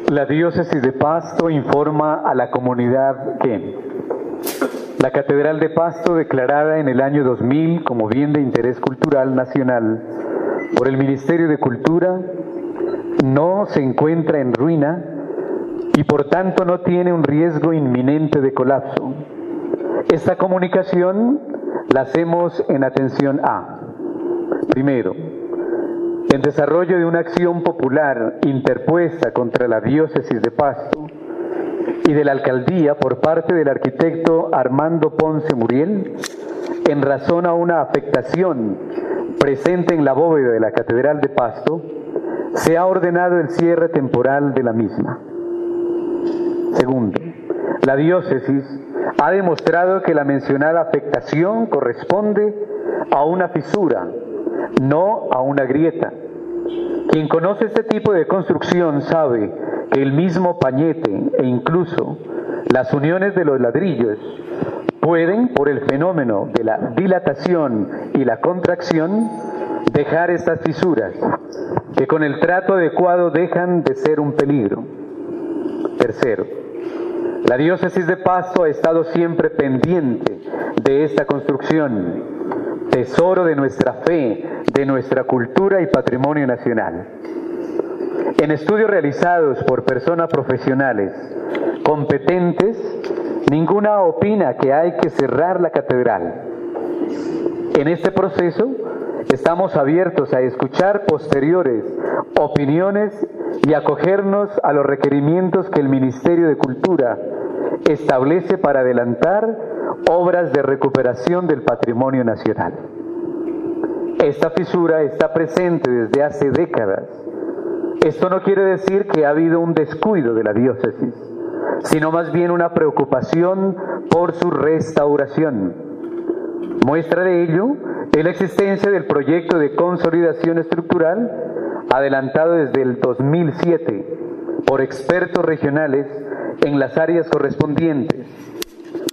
La diócesis de Pasto informa a la comunidad que la Catedral de Pasto, declarada en el año 2000 como bien de interés cultural nacional por el Ministerio de Cultura, no se encuentra en ruina y por tanto no tiene un riesgo inminente de colapso. Esta comunicación la hacemos en atención a, primero, en desarrollo de una acción popular interpuesta contra la diócesis de Pasto y de la alcaldía por parte del arquitecto Armando Ponce Muriel, en razón a una afectación presente en la bóveda de la Catedral de Pasto, se ha ordenado el cierre temporal de la misma. Segundo, la diócesis ha demostrado que la mencionada afectación corresponde a una fisura, no a una grieta. Quien conoce este tipo de construcción sabe que el mismo pañete e incluso las uniones de los ladrillos pueden, por el fenómeno de la dilatación y la contracción, dejar estas fisuras, que con el trato adecuado dejan de ser un peligro. Tercero, la diócesis de Pasto ha estado siempre pendiente de esta construcción, tesoro de nuestra fe, de nuestra cultura y patrimonio nacional. En estudios realizados por personas profesionales competentes, ninguna opina que hay que cerrar la catedral. En este proceso estamos abiertos a escuchar posteriores opiniones y acogernos a los requerimientos que el Ministerio de Cultura establece para adelantar obras de recuperación del patrimonio nacional. Esta fisura está presente desde hace décadas. Esto no quiere decir que ha habido un descuido de la diócesis, sino más bien una preocupación por su restauración. Muestra de ello es la existencia del proyecto de consolidación estructural adelantado desde el 2007 por expertos regionales en las áreas correspondientes,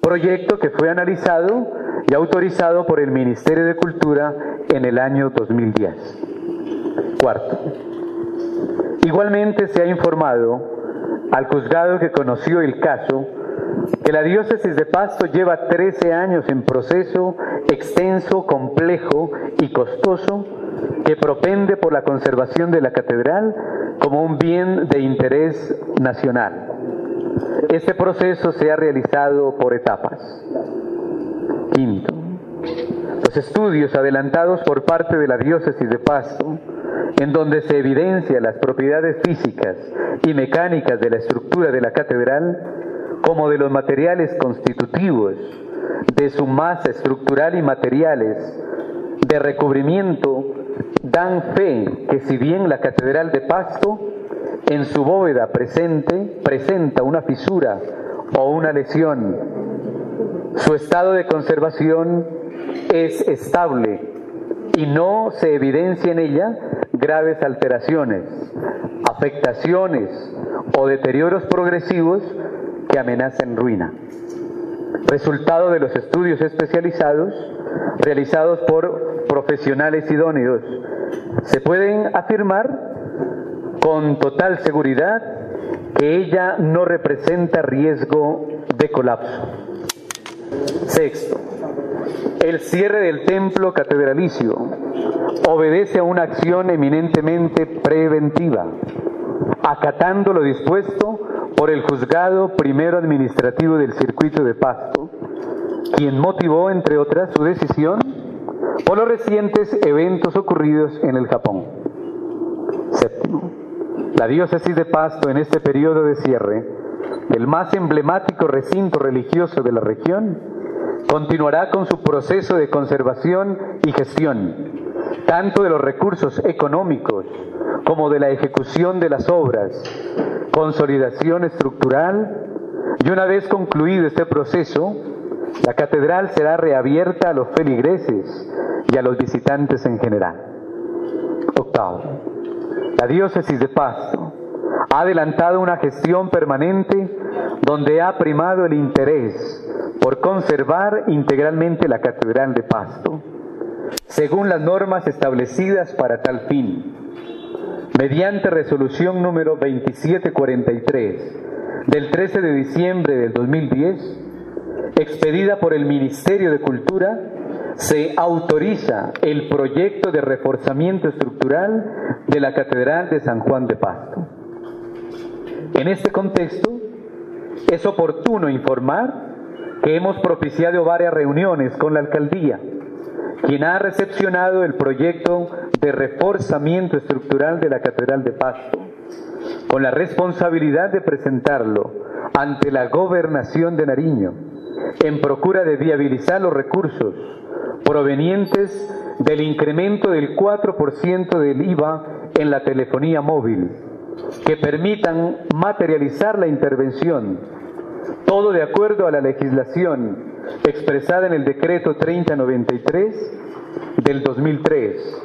proyecto que fue analizado y autorizado por el Ministerio de Cultura en el año 2010. Cuarto, igualmente se ha informado al juzgado que conoció el caso que la diócesis de Pasto lleva 13 años en proceso extenso, complejo y costoso que propende por la conservación de la catedral como un bien de interés nacional. Este proceso se ha realizado por etapas. Quinto, los estudios adelantados por parte de la diócesis de Pasto, en donde se evidencian las propiedades físicas y mecánicas de la estructura de la catedral, como de los materiales constitutivos, de su masa estructural y materiales de recubrimiento, dan fe que si bien la catedral de Pasto en su bóveda presenta una fisura o una lesión, su estado de conservación es estable y no se evidencia en ella graves alteraciones, afectaciones o deterioros progresivos que amenazan ruina. Resultado de los estudios especializados realizados por profesionales idóneos, se pueden afirmar con total seguridad que ella no representa riesgo de colapso. Sexto, el cierre del templo catedralicio obedece a una acción eminentemente preventiva, acatando lo dispuesto por el Juzgado Primero Administrativo del Circuito de Pasto, quien motivó, entre otras, su decisión por los recientes eventos ocurridos en el Japón. Séptimo, la diócesis de Pasto en este periodo de cierre, el más emblemático recinto religioso de la región, continuará con su proceso de conservación y gestión, tanto de los recursos económicos como de la ejecución de las obras, consolidación estructural, y una vez concluido este proceso, la catedral será reabierta a los feligreses y a los visitantes en general. Octavo, la diócesis de Pasto ha adelantado una gestión permanente donde ha primado el interés por conservar integralmente la catedral de Pasto, según las normas establecidas para tal fin. mediante resolución número 2743 del 13 de diciembre del 2010, expedida por el Ministerio de Cultura, se autoriza el proyecto de reforzamiento estructural de la Catedral de San Juan de Pasto. En este contexto, es oportuno informar que hemos propiciado varias reuniones con la Alcaldía, quien ha recepcionado el proyecto de reforzamiento estructural de la Catedral de Pasto, con la responsabilidad de presentarlo ante la Gobernación de Nariño, en procura de viabilizar los recursos provenientes del incremento del 4% del IVA en la telefonía móvil, que permitan materializar la intervención, todo de acuerdo a la legislación expresada en el decreto 3093 del 2003,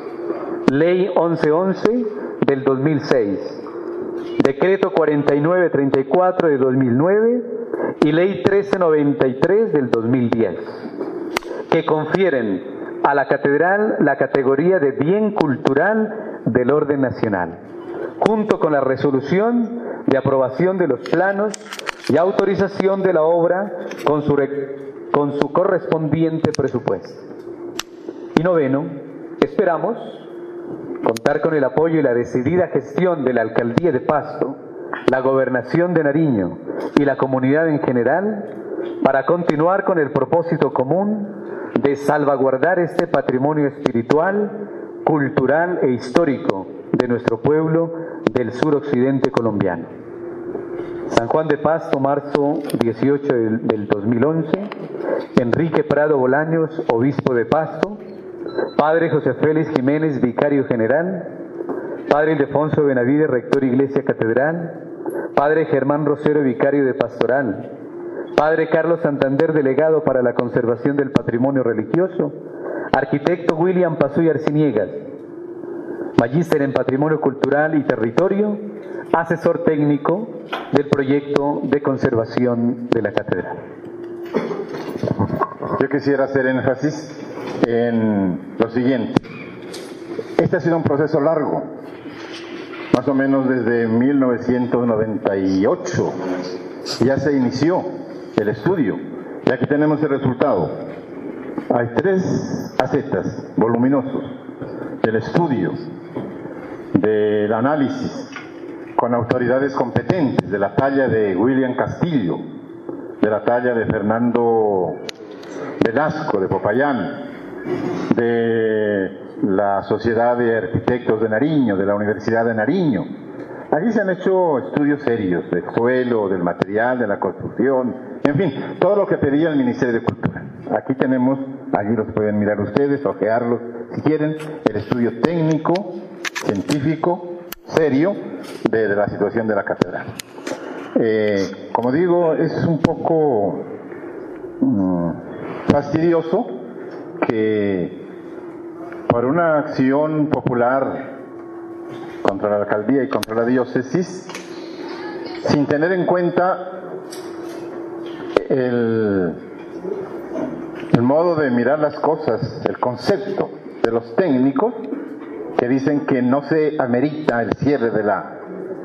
ley 1111 del 2006, decreto 4934 de 2009 y ley 1393 del 2010, que confieren a la catedral la categoría de bien cultural del orden nacional, junto con la resolución de aprobación de los planos y autorización de la obra con su correspondiente presupuesto. Y noveno, esperamos contar con el apoyo y la decidida gestión de la Alcaldía de Pasto, la Gobernación de Nariño y la comunidad en general para continuar con el propósito común de salvaguardar este patrimonio espiritual, cultural e histórico de nuestro pueblo del suroccidente colombiano. San Juan de Pasto, marzo 18 del 2011, Enrique Prado Bolaños, obispo de Pasto, Padre José Félix Jiménez, vicario general, Padre Ildefonso Benavides, rector Iglesia Catedral, Padre Germán Rosero, vicario de Pastoral, Padre Carlos Santander, delegado para la conservación del patrimonio religioso, Arquitecto William Pasuy Arciniegas, magíster en Patrimonio Cultural y Territorio, asesor técnico del proyecto de conservación de la catedral. Yo quisiera hacer énfasis en lo siguiente. Este ha sido un proceso largo, más o menos desde 1998. Ya se inició el estudio y aquí tenemos el resultado. Hay 3 acetas voluminosos del estudio, del análisis con autoridades competentes, de la talla de William Castillo, de la talla de Fernando Velasco de Popayán, de la Sociedad de Arquitectos de Nariño, de la Universidad de Nariño. Allí se han hecho estudios serios del suelo, del material, de la construcción, en fin, todo lo que pedía el Ministerio de Cultura. Aquí tenemos, allí los pueden mirar ustedes, ojearlos si quieren, el estudio técnico, científico, serio, de la situación de la catedral. Como digo, es un poco fastidioso que por una acción popular contra la alcaldía y contra la diócesis, sin tener en cuenta el modo de mirar las cosas, el concepto de los técnicos que dicen que no se amerita el cierre de la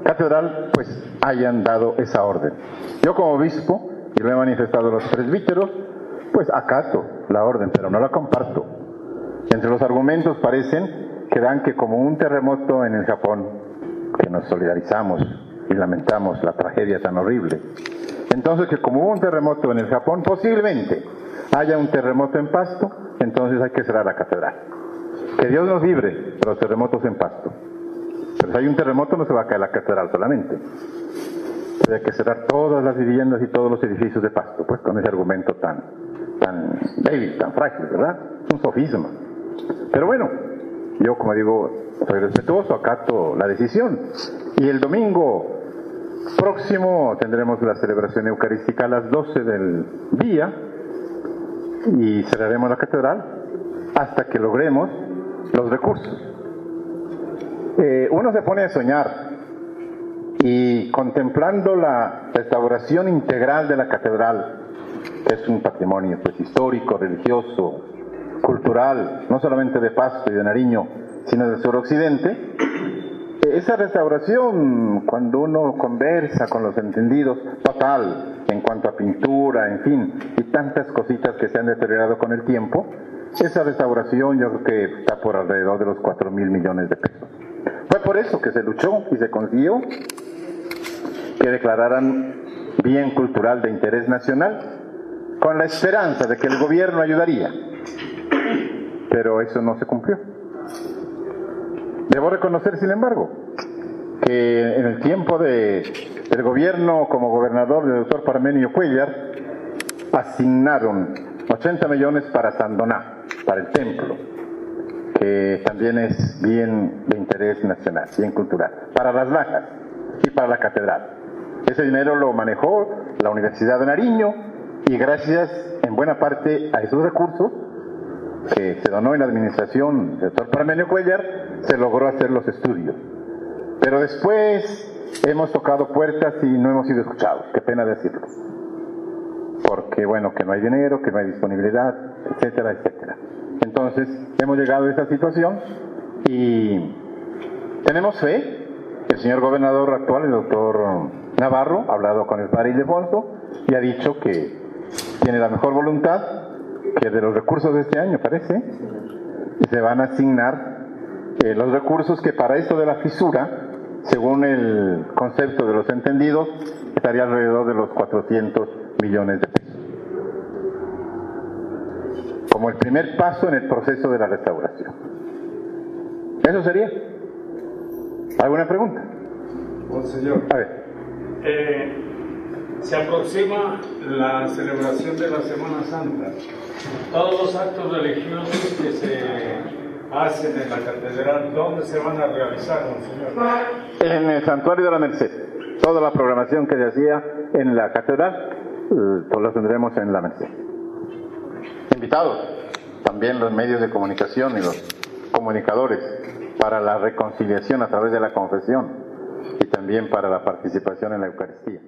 catedral, pues hayan dado esa orden. Yo como obispo, y lo he manifestado a los presbíteros, pues acato la orden, pero no la comparto. Entre los argumentos parecen que dan que como un terremoto en el Japón, que nos solidarizamos y lamentamos la tragedia tan horrible, entonces que como hubo un terremoto en el Japón, posiblemente haya un terremoto en Pasto, entonces hay que cerrar la catedral. Que Dios nos libre de los terremotos en Pasto. Pero si hay un terremoto no se va a caer la catedral solamente. Hay que cerrar todas las viviendas y todos los edificios de Pasto, pues con ese argumento tan débil, tan frágil, ¿verdad? Es un sofisma. Pero bueno, yo como digo, soy respetuoso, acato la decisión. Y el domingo próximo tendremos la celebración eucarística a las 12 del día y cerraremos la catedral hasta que logremos los recursos. Uno se pone a soñar y contemplando la restauración integral de la catedral, que es un patrimonio pues histórico, religioso, cultural, no solamente de Pasto y de Nariño, sino del suroccidente, esa restauración, cuando uno conversa con los entendidos, total, en cuanto a pintura, en fin, y tantas cositas que se han deteriorado con el tiempo, esa restauración yo creo que está por alrededor de los 4.000 millones de pesos. Fue por eso que se luchó y se consiguió que declararan bien cultural de interés nacional, con la esperanza de que el gobierno ayudaría, pero eso no se cumplió. Debo reconocer, sin embargo, que en el tiempo del gobierno como gobernador del doctor Parmenio Cuéllar, asignaron 80 millones para Sandoná, para el templo, que también es bien de interés nacional, bien cultural, para las lajas y para la catedral. Ese dinero lo manejó la Universidad de Nariño y gracias en buena parte a esos recursos que se donó en la administración del doctor Parmenio Cuéllar, se logró hacer los estudios. Pero después hemos tocado puertas y no hemos sido escuchados, qué pena decirlo. Porque bueno, que no hay dinero, que no hay disponibilidad, etcétera, etcétera. Entonces, hemos llegado a esta situación y tenemos fe. El señor gobernador actual, el doctor Navarro, ha hablado con el padre Ildefonso y ha dicho que tiene la mejor voluntad, que de los recursos de este año, parece, se van a asignar los recursos que para esto de la fisura, según el concepto de los entendidos, estaría alrededor de los 400 millones de pesos. Como el primer paso en el proceso de la restauración. Eso sería. ¿Alguna pregunta? Monseñor. A ver. Se aproxima la celebración de la Semana Santa. Todos los actos religiosos que se hacen en la catedral, ¿dónde se van a realizar, monseñor? En el Santuario de la Merced. Toda la programación que se hacía en la catedral, pues la tendremos en la Merced. Invitados, también los medios de comunicación y los comunicadores, para la reconciliación a través de la confesión y también para la participación en la Eucaristía.